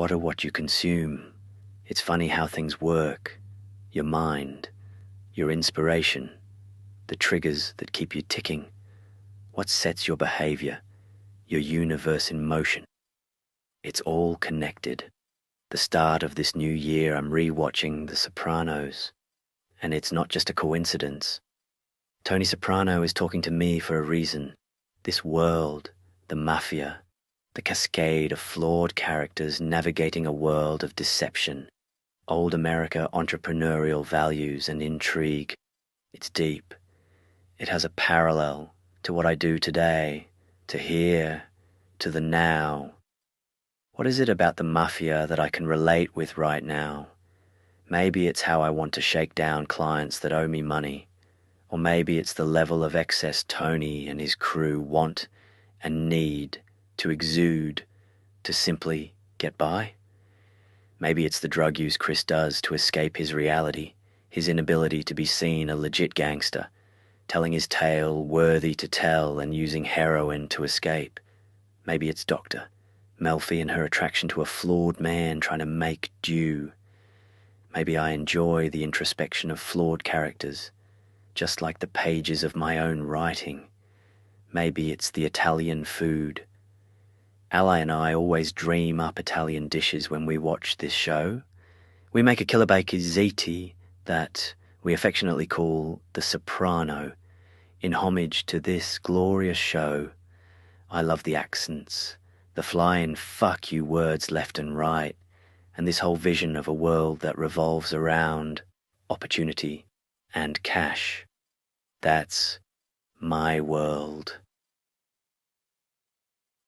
What are what you consume? It's funny how things work. Your mind, your inspiration, the triggers that keep you ticking. What sets your behavior, your universe in motion? It's all connected. The start of this new year, I'm re-watching The Sopranos. And it's not just a coincidence. Tony Soprano is talking to me for a reason. This world, the mafia, the cascade of flawed characters navigating a world of deception, old America entrepreneurial values and intrigue. It's deep. It has a parallel to what I do today, to here, to the now. What is it about the mafia that I can relate with right now? Maybe it's how I want to shake down clients that owe me money. Or maybe it's the level of excess Tony and his crew want and need to exude to simply get by. Maybe it's the drug use Chris does to escape his reality, his inability to be seen a legit gangster, telling his tale worthy to tell and using heroin to escape. Maybe it's Dr. Melfi and her attraction to a flawed man trying to make due. Maybe I enjoy the introspection of flawed characters, just like the pages of my own writing. Maybe it's the Italian food. Ally and I always dream up Italian dishes when we watch this show. We make a killer baked ziti that we affectionately call the Soprano, in homage to this glorious show. I love the accents, the flying fuck you words left and right, and this whole vision of a world that revolves around opportunity and cash. That's my world.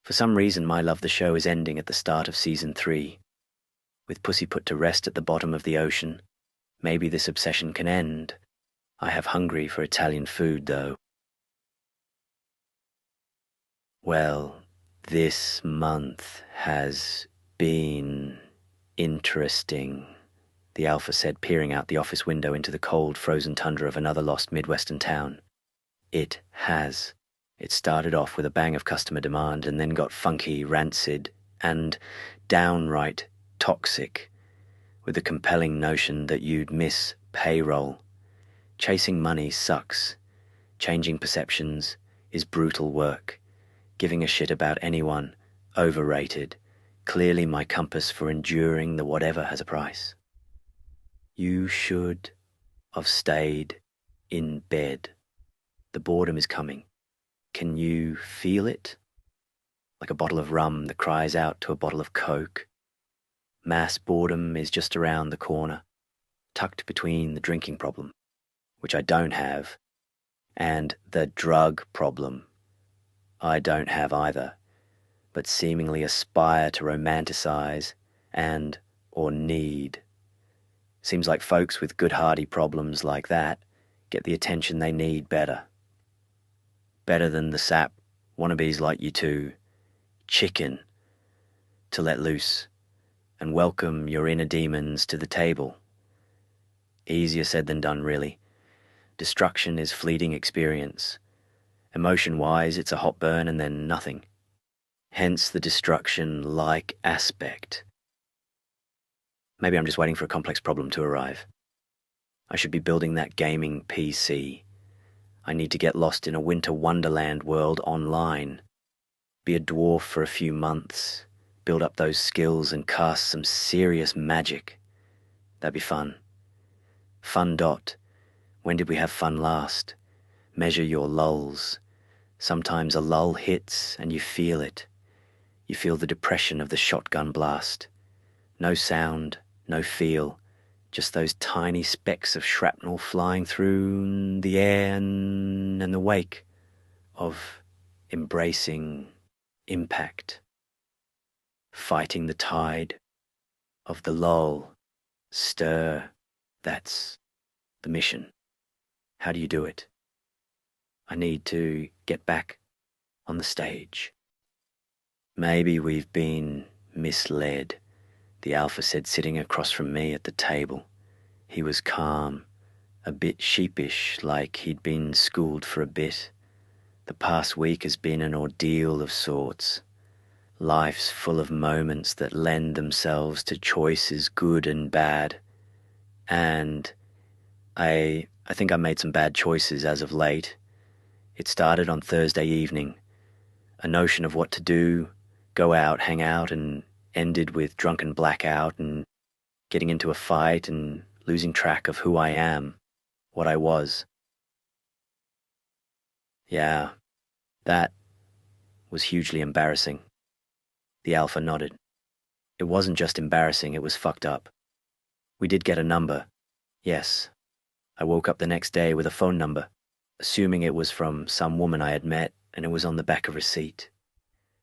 For some reason, my love the show is ending at the start of season 3. With Pussy put to rest at the bottom of the ocean, maybe this obsession can end. I have hungry for Italian food, though. Well, this month has been interesting, the Alpha said, peering out the office window into the cold, frozen tundra of another lost Midwestern town. It has. It started off with a bang of customer demand and then got funky, rancid, and downright toxic, with the compelling notion that you'd miss payroll. Chasing money sucks. Changing perceptions is brutal work. Giving a shit about anyone, overrated. Clearly my compass for enduring the whatever has a price. You should have stayed in bed. The boredom is coming. Can you feel it? Like a bottle of rum that cries out to a bottle of Coke. Mass boredom is just around the corner, tucked between the drinking problem, which I don't have, and the drug problem. I don't have either, but seemingly aspire to romanticize and or need. Seems like folks with good hearty problems like that get the attention they need better. Better than the sap wannabes like you two. Chicken to let loose and welcome your inner demons to the table. Easier said than done, really. Destruction is fleeting experience. Emotion-wise, it's a hot burn and then nothing. Hence the destruction-like aspect. Maybe I'm just waiting for a complex problem to arrive. I should be building that gaming PC. I need to get lost in a winter wonderland world online. Be a dwarf for a few months. Build up those skills and cast some serious magic. That'd be fun. Fun dot. When did we have fun last? Measure your lulls. Sometimes a lull hits and you feel it. You feel the depression of the shotgun blast. No sound, no feel, just those tiny specks of shrapnel flying through the air and the wake of embracing impact. Fighting the tide of the lull, stir, that's the mission. How do you do it? I need to get back on the stage. Maybe we've been misled, the Alpha said, sitting across from me at the table. He was calm, a bit sheepish, like he'd been schooled for a bit. The past week has been an ordeal of sorts. Life's full of moments that lend themselves to choices good and bad. And I think I made some bad choices as of late. It started on Thursday evening. A notion of what to do, go out, hang out, and ended with drunken blackout and getting into a fight and losing track of who I am, what I was. Yeah, that was hugely embarrassing. The Alpha nodded. It wasn't just embarrassing, it was fucked up. We did get a number. Yes. I woke up the next day with a phone number, assuming it was from some woman I had met, and it was on the back of a receipt.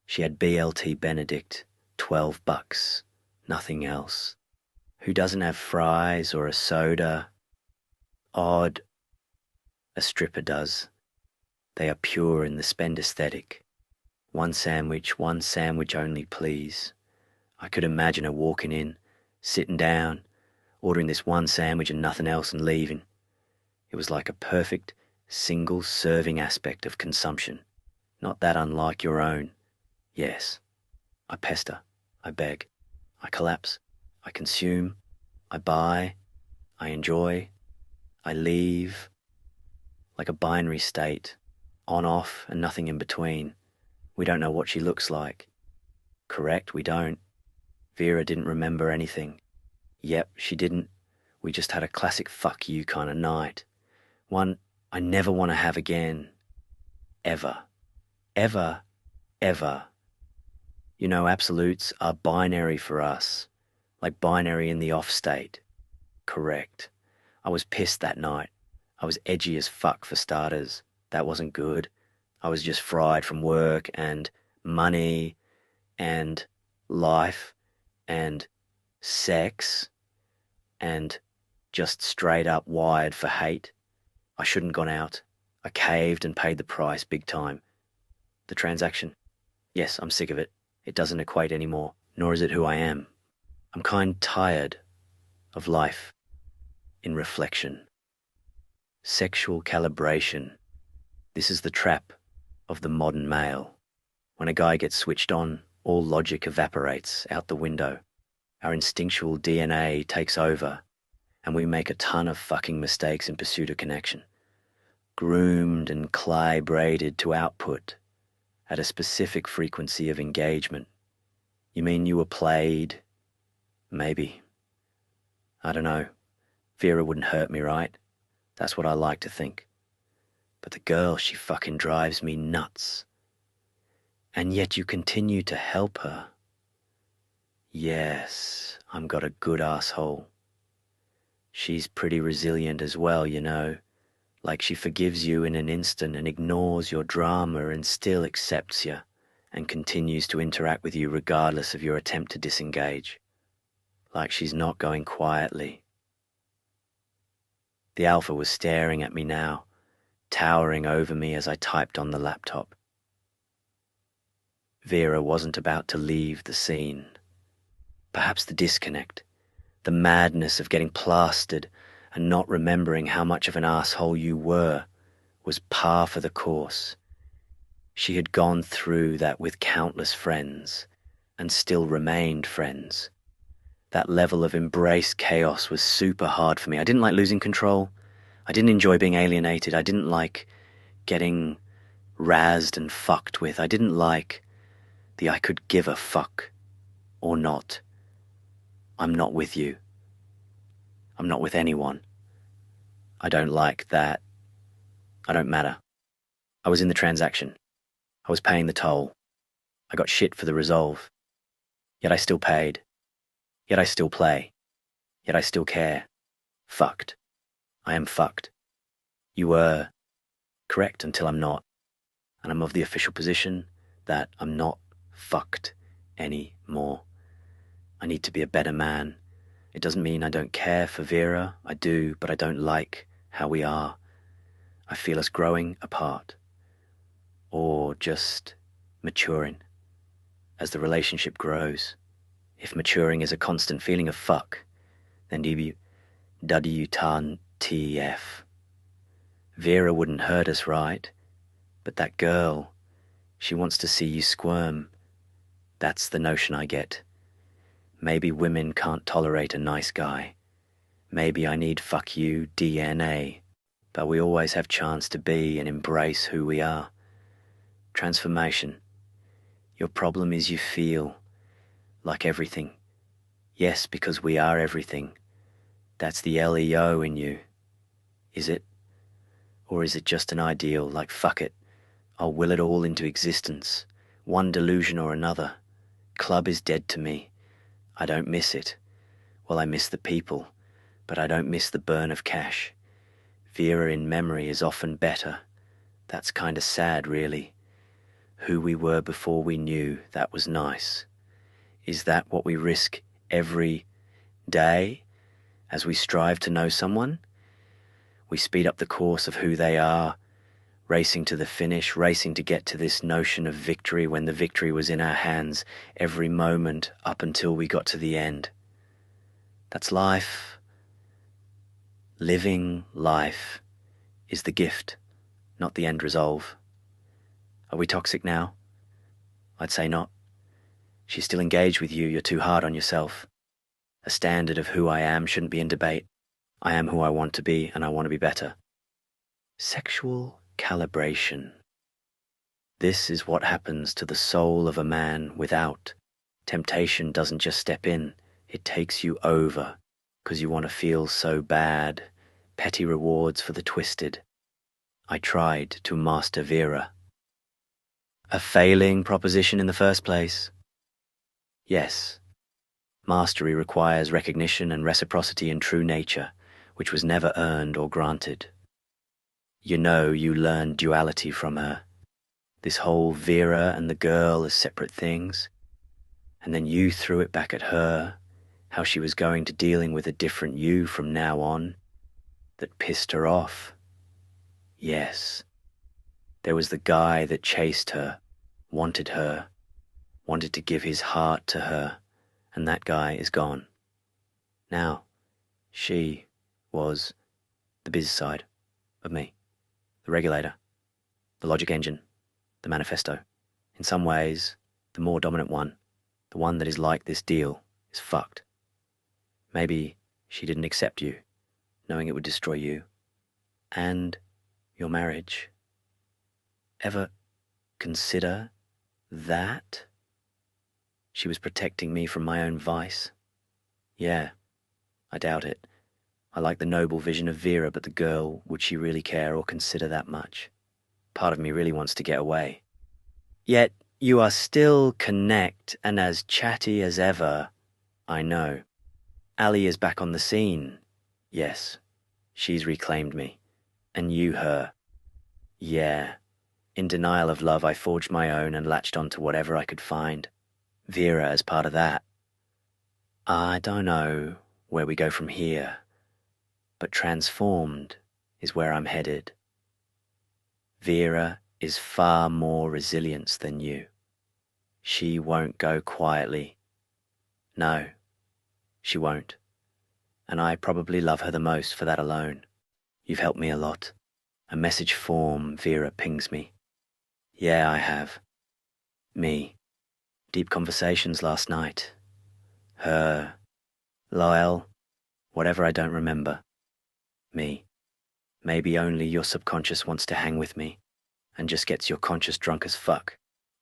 She had BLT Benedict, $12, nothing else. Who doesn't have fries or a soda? Odd. A stripper does. They are pure in the spend aesthetic. One sandwich only, please. I could imagine her walking in, sitting down, ordering this one sandwich and nothing else and leaving. It was like a perfect, single-serving aspect of consumption, not that unlike your own. Yes, I pester, I beg, I collapse, I consume, I buy, I enjoy, I leave, like a binary state, on, off, and nothing in between. We don't know what she looks like. Correct, we don't. Vera didn't remember anything. Yep, she didn't. We just had a classic fuck you kind of night. One I never want to have again. Ever. Ever. Ever. You know, absolutes are binary for us, like binary in the off state. Correct. I was pissed that night. I was edgy as fuck for starters. That wasn't good. I was just fried from work and money and life and sex and just straight up wired for hate. I shouldn't gone out. I caved and paid the price big time. The transaction. Yes, I'm sick of it. It doesn't equate anymore, nor is it who I am. I'm kind tired of life in reflection. Sexual calibration. This is the trap of the modern male. When a guy gets switched on, all logic evaporates out the window. Our instinctual DNA takes over, and we make a ton of fucking mistakes in pursuit of connection. Groomed and clay-braided to output at a specific frequency of engagement. You mean you were played? Maybe. I don't know. Vera wouldn't hurt me, right? That's what I like to think. But the girl, she fucking drives me nuts. And yet you continue to help her. Yes, I'm got a good asshole. She's pretty resilient as well, you know. Like she forgives you in an instant and ignores your drama and still accepts you and continues to interact with you regardless of your attempt to disengage. Like she's not going quietly. The Alpha was staring at me now, towering over me as I typed on the laptop. Vera wasn't about to leave the scene. Perhaps the disconnect, the madness of getting plastered and not remembering how much of an asshole you were, was par for the course. She had gone through that with countless friends, and still remained friends. That level of embraced chaos was super hard for me. I didn't like losing control. I didn't enjoy being alienated. I didn't like getting razzed and fucked with. I didn't like the I could give a fuck or not. I'm not with you. I'm not with anyone. I don't like that. I don't matter. I was in the transaction. I was paying the toll. I got shit for the resolve. Yet I still paid. Yet I still play. Yet I still care. Fucked. I am fucked. You were correct until I'm not. And I'm of the official position that I'm not fucked anymore. I need to be a better man. It doesn't mean I don't care for Vera. I do, but I don't like how we are. I feel us growing apart. Or just maturing as the relationship grows. If maturing is a constant feeling of fuck, then WTF. Vera wouldn't hurt us, right? But that girl, she wants to see you squirm. That's the notion I get. Maybe women can't tolerate a nice guy. Maybe I need fuck you DNA. But we always have chance to be and embrace who we are. Transformation. Your problem is you feel like everything. Yes, because we are everything. That's the LEO in you. Is it? Or is it just an ideal, like fuck it, I'll will it all into existence, one delusion or another. Club is dead to me. I don't miss it. Well, I miss the people, but I don't miss the burn of cash. Vera in memory is often better. That's kinda sad, really. Who we were before we knew that was nice. Is that what we risk every day as we strive to know someone? We speed up the course of who they are, racing to the finish, racing to get to this notion of victory when the victory was in our hands every moment up until we got to the end. That's life. Living life is the gift, not the end resolve. Are we toxic now? I'd say not. She's still engaged with you, you're too hard on yourself. A standard of who I am shouldn't be in debate. I am who I want to be, and I want to be better. Sexual calibration. This is what happens to the soul of a man without. Temptation doesn't just step in, it takes you over, because you want to feel so bad. Petty rewards for the twisted. I tried to master Vera. A failing proposition in the first place? Yes. Mastery requires recognition and reciprocity in true nature, which was never earned or granted. You know, you learned duality from her. This whole Vera and the girl as separate things. And then you threw it back at her, how she was going to dealing with a different you from now on, that pissed her off. Yes. There was the guy that chased her, wanted to give his heart to her, and that guy is gone. Now, she was the biz side of me, the regulator, the logic engine, the manifesto. In some ways, the more dominant one, the one that is like this deal, is fucked. Maybe she didn't accept you, knowing it would destroy you and your marriage. Ever consider that? She was protecting me from my own vice? Yeah, I doubt it. I like the noble vision of Vera, but the girl, would she really care or consider that much? Part of me really wants to get away. Yet you are still connect and as chatty as ever. I know. Ali is back on the scene. Yes, she's reclaimed me. And you her. Yeah. In denial of love, I forged my own and latched onto whatever I could find. Vera as part of that. I don't know where we go from here, but transformed is where I'm headed. Vera is far more resilient than you. She won't go quietly. No, she won't. And I probably love her the most for that alone. You've helped me a lot. A message form Vera pings me. Yeah, I have. Me. Deep conversations last night. Her. Lyle. Whatever I don't remember. Me. Maybe only your subconscious wants to hang with me and just gets your conscious drunk as fuck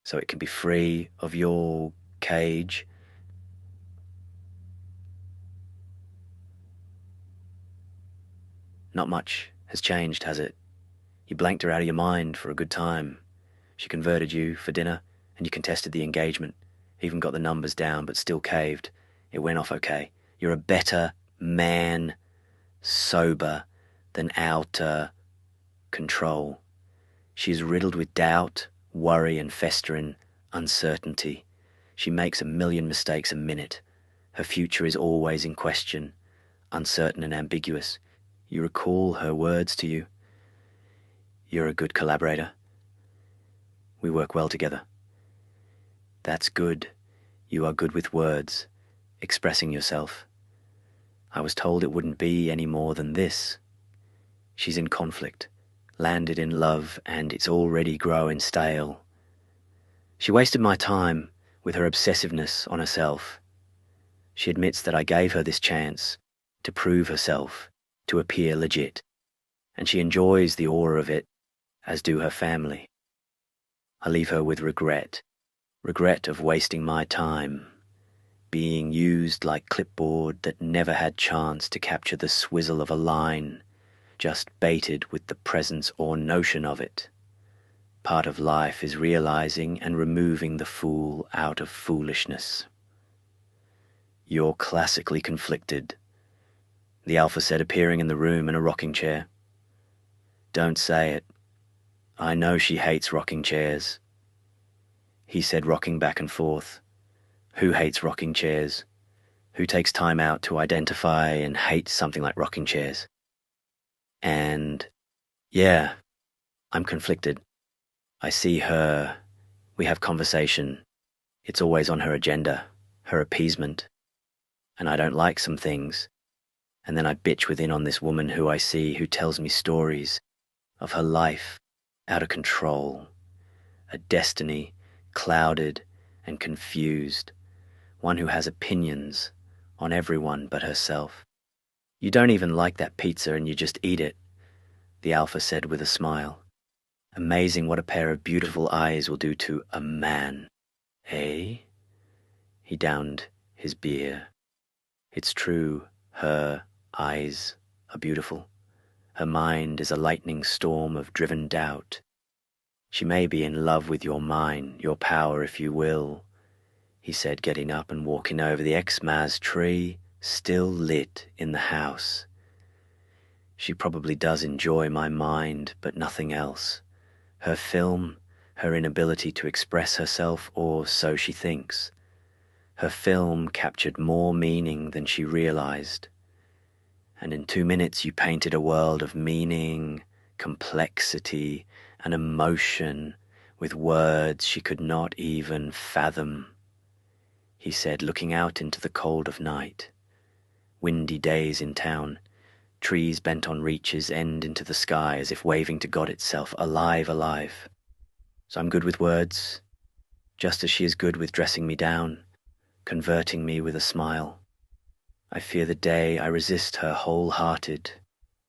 so it can be free of your cage. Not much has changed, has it? You blanked her out of your mind for a good time. She converted you for dinner, and you contested the engagement. Even got the numbers down, but still caved. It went off okay. You're a better man, sober, than outer control. She is riddled with doubt, worry, and festering uncertainty. She makes a million mistakes a minute. Her future is always in question, uncertain and ambiguous. You recall her words to you. You're a good collaborator. We work well together. That's good. You are good with words, expressing yourself. I was told it wouldn't be any more than this. She's in conflict, landed in love, and it's already growing stale. She wasted my time with her obsessiveness on herself. She admits that I gave her this chance to prove herself, to appear legit, and she enjoys the aura of it, as do her family. I leave her with regret of wasting my time, being used like clipboard that never had chance to capture the swizzle of a line, just baited with the presence or notion of it. Part of life is realizing and removing the fool out of foolishness. You're classically conflicted, the Alpha said, appearing in the room in a rocking chair. Don't say it. I know she hates rocking chairs. He said, rocking back and forth. Who hates rocking chairs? Who takes time out to identify and hate something like rocking chairs? And yeah, I'm conflicted. I see her, we have conversation. It's always on her agenda, her appeasement. And I don't like some things. And then I bitch within on this woman who I see, who tells me stories of her life out of control, a destiny clouded and confused, one who has opinions on everyone but herself. You don't even like that pizza and you just eat it, the Alpha said with a smile. Amazing what a pair of beautiful eyes will do to a man, eh? He downed his beer. It's true, her eyes are beautiful. Her mind is a lightning storm of driven doubt. She may be in love with your mind, your power, if you will, he said, getting up and walking over the Xmas tree, still lit in the house. She probably does enjoy my mind, but nothing else. Her film, her inability to express herself, or so she thinks. Her film captured more meaning than she realized. And in 2 minutes you painted a world of meaning, complexity, and emotion with words she could not even fathom, he said, looking out into the cold of night. Windy days in town, trees bent on reaches end into the sky as if waving to God itself, alive, alive. So I'm good with words, just as she is good with dressing me down, converting me with a smile. I fear the day I resist her wholehearted,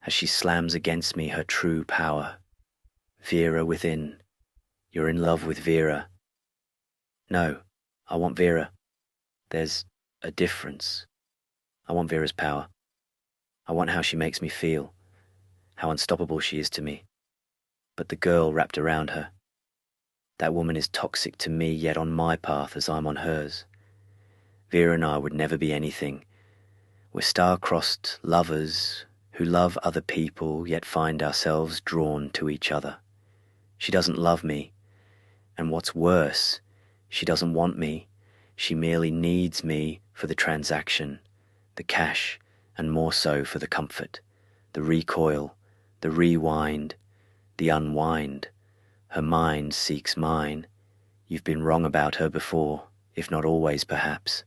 as she slams against me her true power. Vera within. You're in love with Vera. No, I want Vera. There's a difference. I want Vera's power. I want how she makes me feel, how unstoppable she is to me. But the girl wrapped around her. That woman is toxic to me, yet on my path as I'm on hers. Vera and I would never be anything. We're star-crossed lovers who love other people, yet find ourselves drawn to each other. She doesn't love me, and what's worse, she doesn't want me. She merely needs me for the transaction, the cash, and more so for the comfort, the recoil, the rewind, the unwind. Her mind seeks mine. You've been wrong about her before, if not always perhaps,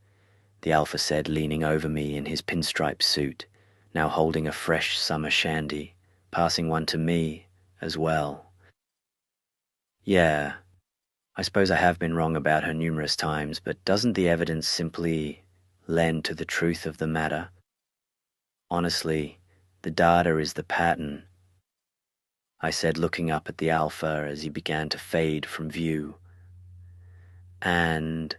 the Alpha said, leaning over me in his pinstripe suit, now holding a fresh summer shandy, passing one to me as well. Yeah, I suppose I have been wrong about her numerous times, but doesn't the evidence simply lend to the truth of the matter? Honestly, the data is the pattern, I said, looking up at the Alpha as he began to fade from view. And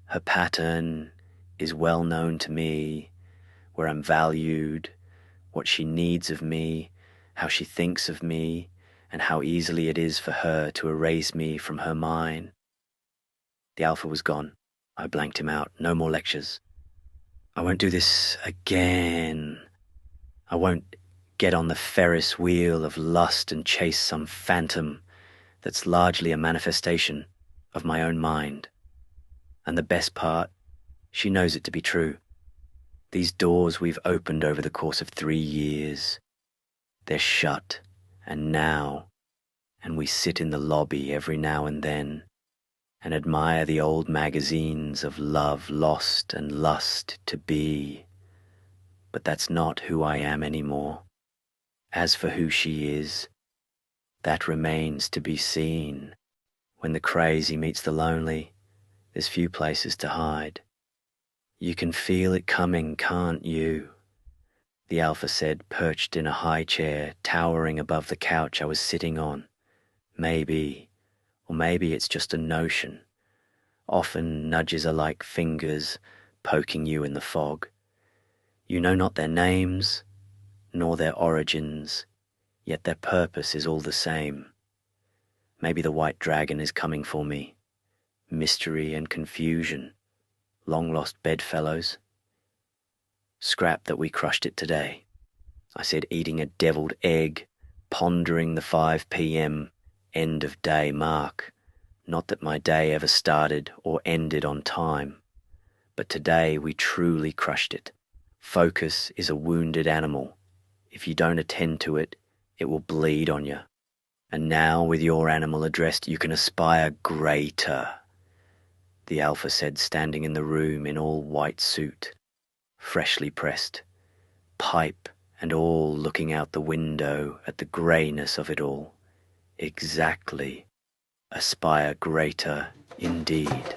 her pattern is well known to me, where I'm valued, what she needs of me, how she thinks of me, and how easily it is for her to erase me from her mind. The Alpha was gone. I blanked him out. No more lectures. I won't do this again. I won't get on the Ferris wheel of lust and chase some phantom that's largely a manifestation of my own mind. And the best part, she knows it to be true. These doors we've opened over the course of 3 years, they're shut, and we sit in the lobby every now and then and admire the old magazines of love lost and lust to be. But that's not who I am anymore. As for who she is, that remains to be seen when the crazy meets the lonely There's few places to hide. You can feel it coming, can't you? The Alpha said, perched in a high chair, towering above the couch I was sitting on. Maybe, or maybe it's just a notion. Often nudges are like fingers poking you in the fog. You know not their names, nor their origins, yet their purpose is all the same. Maybe the white dragon is coming for me. Mystery and confusion, long-lost bedfellows. Scrap that we crushed it today. I said, eating a deviled egg, pondering the 5 p.m. end of day mark. Not that my day ever started or ended on time, but today we truly crushed it. Focus is a wounded animal. If you don't attend to it, it will bleed on you. And now with your animal addressed, you can aspire greater, the Alpha said, standing in the room in all white suit, freshly pressed, pipe and all, looking out the window at the greyness of it all. Exactly. Aspire greater indeed.